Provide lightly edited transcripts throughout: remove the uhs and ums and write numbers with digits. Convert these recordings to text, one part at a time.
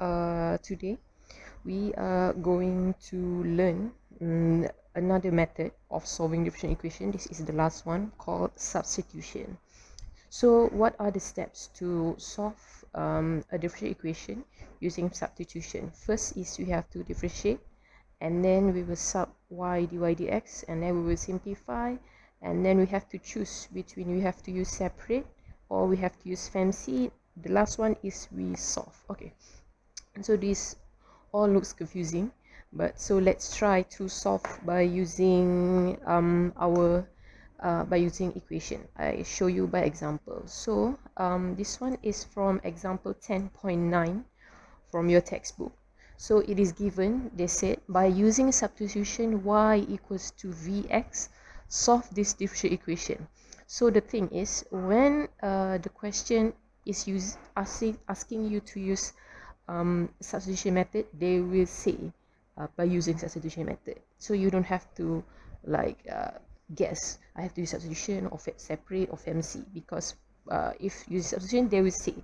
Today we are going to learn another method of solving differential equation. This is the last one, called substitution. So what are the steps to solve a differential equation using substitution? First is we have to differentiate, and then we will sub y dy dx, and then we will simplify, and then we have to choose between we have to use separate or we have to use FAMC. The last one is we solve. Okay, so this all looks confusing, but so let's try to solve by using by using equation. I show you by example. So this one is from example 10.9 from your textbook. So it is given, they said, by using substitution y equals to vx, solve this differential equation. So the thing is, when the question is asking you to use substitution method, they will say by using substitution method. So you don't have to like guess, I have to use substitution or separate or FAMC, because if you use substitution, they will say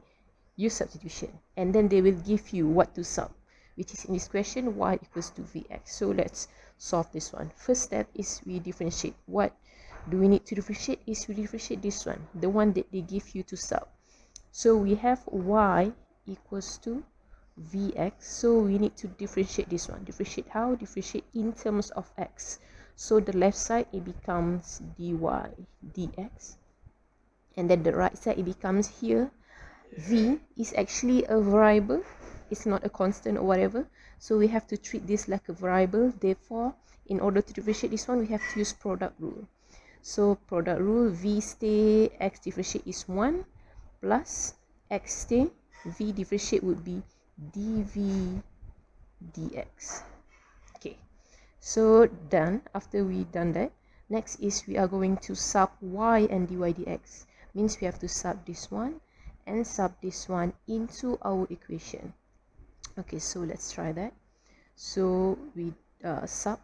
use substitution, and then they will give you what to sub, which is in this question y equals to vx. So let's solve this one. First step is we differentiate. What do we need to differentiate is we differentiate this one, the one that they give you to sub. So we have y equals to vx, so we need to differentiate this one. Differentiate how? Differentiate in terms of x. So the left side, it becomes dy dx, and then the right side, it becomes here v is actually a variable, it's not a constant or whatever, so we have to treat this like a variable. Therefore, in order to differentiate this one, we have to use product rule. So product rule, v stay, x differentiate is 1, plus x stay, v differentiate would be dv dx. Okay, so done. After we done that, next is we are going to sub y and dy dx. Means we have to sub this one and sub this one into our equation. Okay, so let's try that. So we sub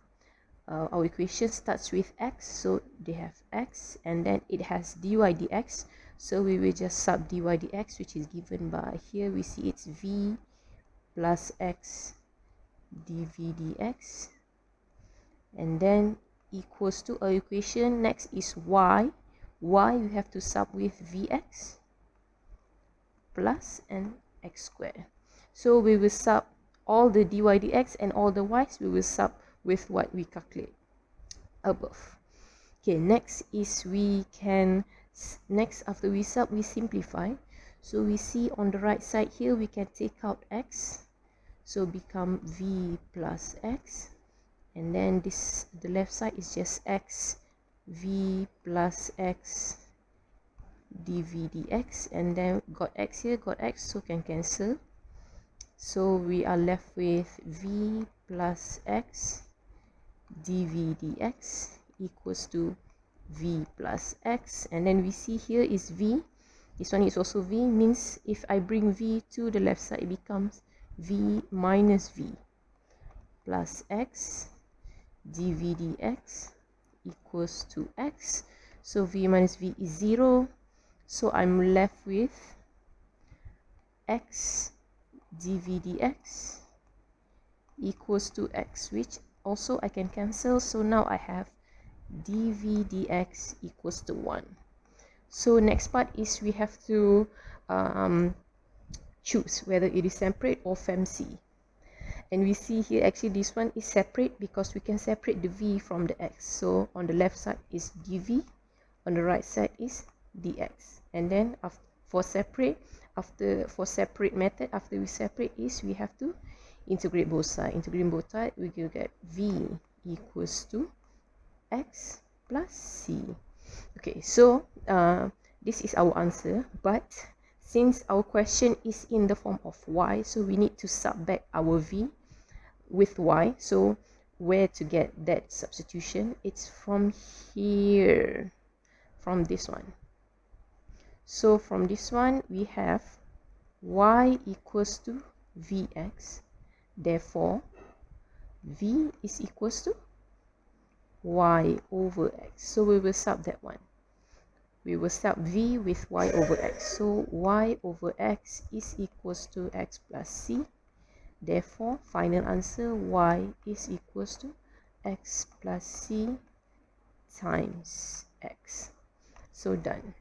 our equation starts with x, so they have x, and then it has dy dx, so we will just sub dy dx, which is given by, here we see it's v plus x dv dx, and then equals to our equation. Next is y we have to sub with vx plus and x squared. So we will sub all the dy dx and all the y's, we will sub with what we calculate above. Okay, next is after we sub, we simplify. So we see on the right side here, we can take out x, so become v plus x, and then the left side is just x, v plus x dv dx, and then got x here, got x, so can cancel. So we are left with v plus x dv dx equals to v plus x, and then we see here is v, this one is also v, means if I bring v to the left side, it becomes v minus v plus x dv dx equals to x. So v minus v is 0, so I'm left with x dv dx equals to x, which also I can cancel, so now I have dv dx equals to 1. So next part is we have to choose whether it is separate or FAMC. And we see here actually this one is separate because we can separate the v from the x. So on the left side is dv, on the right side is dx. And then for separate method, after we separate is we have to integrate both sides. Integrating both sides, we will get v equals to x plus c. Okay, so this is our answer, but since our question is in the form of y, so we need to sub back our v with y. So where to get that substitution? It's from here, from this one. So from this one, we have y equals to vx, therefore v is equals to y over x. So we will sub that one. We will sub v with y over x. So y over x is equals to x plus c, Therefore, final answer y is equals to x plus c times x. So done.